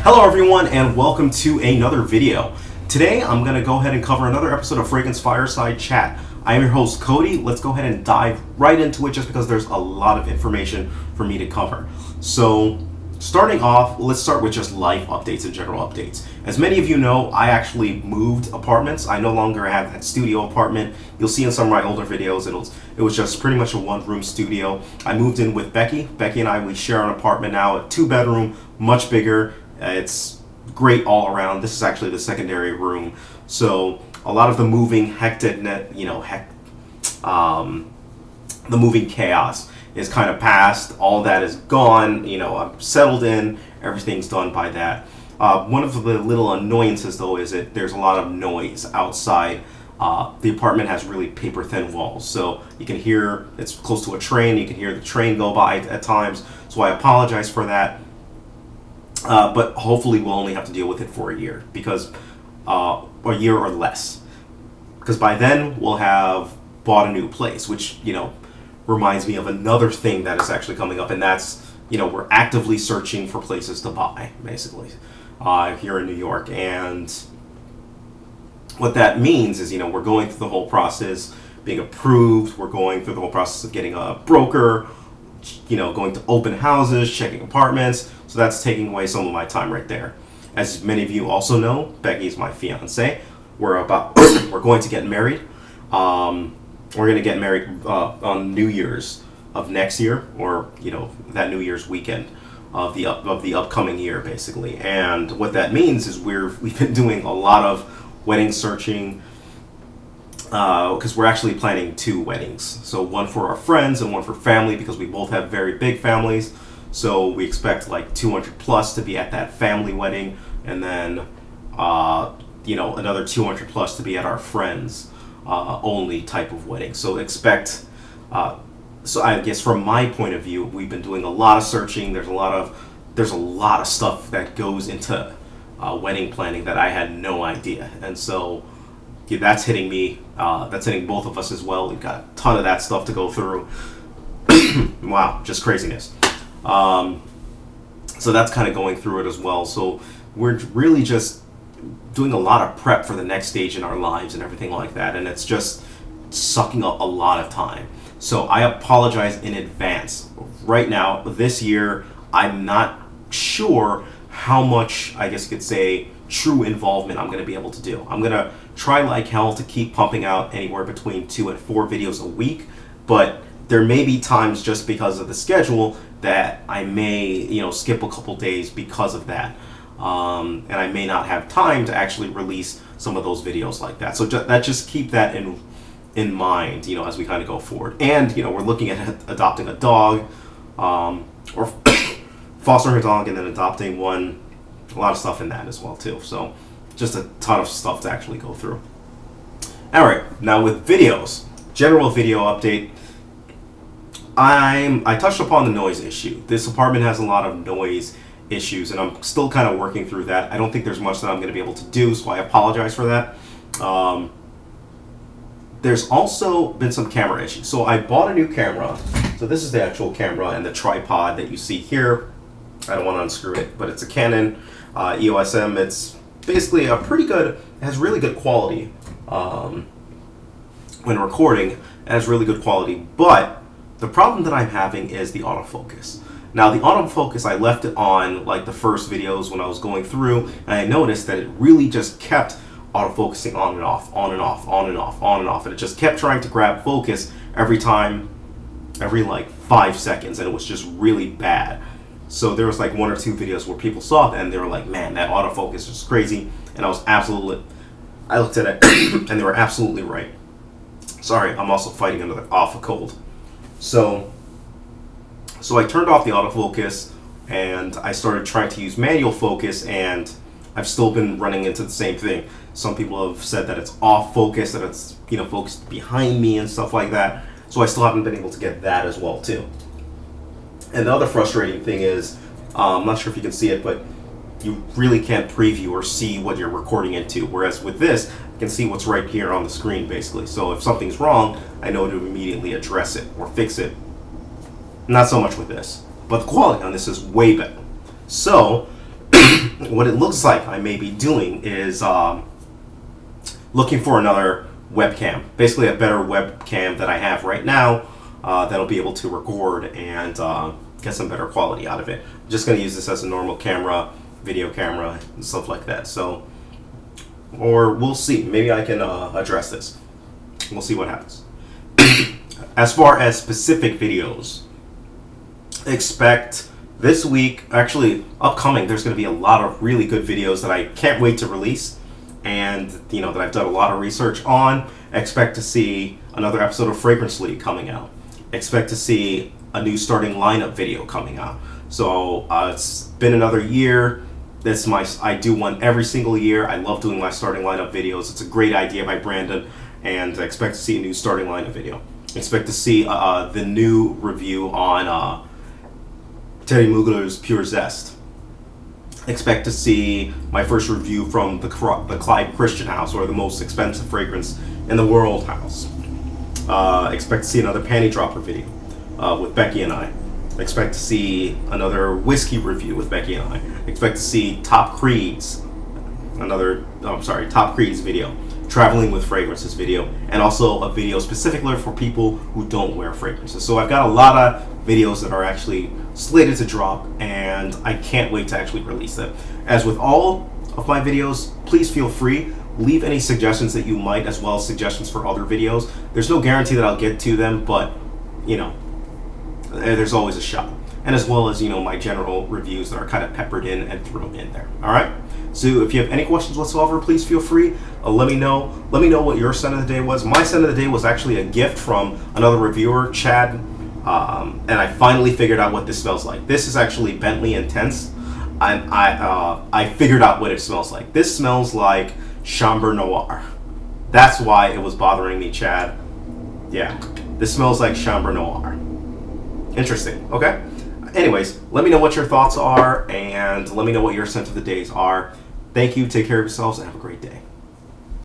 Hello everyone and welcome to another video. Today I'm going to go ahead and cover another episode of Fragrance Fireside Chat. I am your host Cody. Let's go ahead and dive right into it just because there's a lot of information for me to cover. So starting off, let's start with just life updates and general updates. As many of you know, I actually moved apartments. I no longer have that studio apartment. You'll see in some of my older videos, it was just pretty much a one-room studio. I moved in with Becky. Becky and I, we share an apartment now, a 2-bedroom, much bigger. It's great all around. This is actually the secondary room. So a lot of the moving hecticness, the moving chaos is kind of past. All that is gone. I'm settled in. Everything's done by that. One of the little annoyances, though, is that there's a lot of noise outside. The apartment has really paper-thin walls, so you can hear, it's close to a train, you can hear the train go by at times, so I apologize for that. But hopefully we'll only have to deal with it for a year, because a year or less. Because by then we'll have bought a new place, which, reminds me of another thing that is actually coming up, and that's, we're actively searching for places to buy, basically, here in New York. And what that means is, we're going through the whole process, being approved, we're going through the whole process of getting a broker, going to open houses, checking apartments. So that's taking away some of my time right there. As many of you also know, Becky is my fiance. We're going to get married. We're going to get married on New Year's of next year, or that New Year's weekend of the upcoming year, basically. And what that means is we've been doing a lot of wedding searching, because we're actually planning 2 weddings. So one for our friends and one for family, because we both have very big families. So we expect like 200 plus to be at that family wedding, and then another 200 plus to be at our friends only type of wedding. So expect. So I guess from my point of view, we've been doing a lot of searching. There's a lot of stuff that goes into wedding planning that I had no idea, and so that's hitting me. That's hitting both of us as well. We've got a ton of that stuff to go through. Wow, just craziness. So that's kind of going through it as well. So we're really just doing a lot of prep for the next stage in our lives and everything like that, and it's just sucking up a lot of time. So I apologize in advance. Right now, this year, I'm not sure how much, I guess you could say, true involvement I'm going to be able to do. I'm going to try like hell to keep pumping out anywhere between 2 and 4 videos a week, but there may be times, just because of the schedule, that I may, skip a couple days because of that. And I may not have time to actually release some of those videos like that. So just keep that in mind, as we kind of go forward. And, we're looking at adopting a dog, or fostering a dog and then adopting one. A lot of stuff in that as well, too. So just a ton of stuff to actually go through. All right, now with videos, general video update. I touched upon the noise issue. This apartment has a lot of noise issues, and I'm still kind of working through that. I don't think there's much that I'm going to be able to do, so I apologize for that. There's also been some camera issues. So I bought a new camera. So this is the actual camera and the tripod that you see here. I don't want to unscrew it, but it's a Canon EOS M. It's basically it has really good quality when recording. It has really good quality, but the problem that I'm having is the autofocus. Now the autofocus, I left it on like the first videos when I was going through, and I noticed that it really just kept autofocusing on and off, on and off, on and off, on and off, and it just kept trying to grab focus every like 5 seconds, and it was just really bad. So there was like 1 or 2 videos where people saw that and they were like, man, that autofocus is crazy. And I looked at it and they were absolutely right. Sorry, I'm also fighting off a cold. So I turned off the autofocus and I started trying to use manual focus, and I've still been running into the same thing. Some people have said that it's off focus, that it's focused behind me and stuff like that. So I still haven't been able to get that as well too. And the other frustrating thing is, I'm not sure if you can see it, but you really can't preview or see what you're recording into. Whereas with this, I can see what's right here on the screen, basically. So if something's wrong, I know to immediately address it or fix it. Not so much with this. But the quality on this is way better. So, what it looks like I may be doing is looking for another webcam, basically a better webcam that I have right now that'll be able to record and get some better quality out of it. I'm just going to use this as a normal camera, video camera, and stuff like that. So, or we'll see. Maybe I can address this. We'll see what happens. As far as specific videos, expect this week, actually upcoming, there's going to be a lot of really good videos that I can't wait to release, and that I've done a lot of research on. Expect to see another episode of Fragrance League coming out. Expect to see a new starting lineup video coming out. So it's been another year. I do one every single year. I love doing my starting lineup videos. It's a great idea by Brandon, and I expect to see a new starting lineup video. Expect to see the new review on Terry Mugler's Pure Zest. Expect to see my first review from the Clyde Christian house, or the most expensive fragrance in the world house. Expect to see another panty dropper video with Becky and I. Expect to see another whiskey review with Becky and I. Expect to see Top Creed's video, Traveling with Fragrances video, and also a video specifically for people who don't wear fragrances. So I've got a lot of videos that are actually slated to drop, and I can't wait to actually release them. As with all of my videos, please feel free, leave any suggestions that you might, as well as suggestions for other videos. There's no guarantee that I'll get to them, but there's always a shot. And as well as my general reviews that are kind of peppered in and thrown in there. All right. So if you have any questions whatsoever, please feel free. Let me know. Let me know what your scent of the day was. My scent of the day was actually a gift from another reviewer, Chad, and I finally figured out what this smells like. This is actually Bentley Intense, and I figured out what it smells like. This smells like Chambre Noir. That's why it was bothering me, Chad. Yeah, this smells like Chambre Noir. Interesting. Okay. Anyways, let me know what your thoughts are, and let me know what your scent of the days are. Thank you. Take care of yourselves, and have a great day.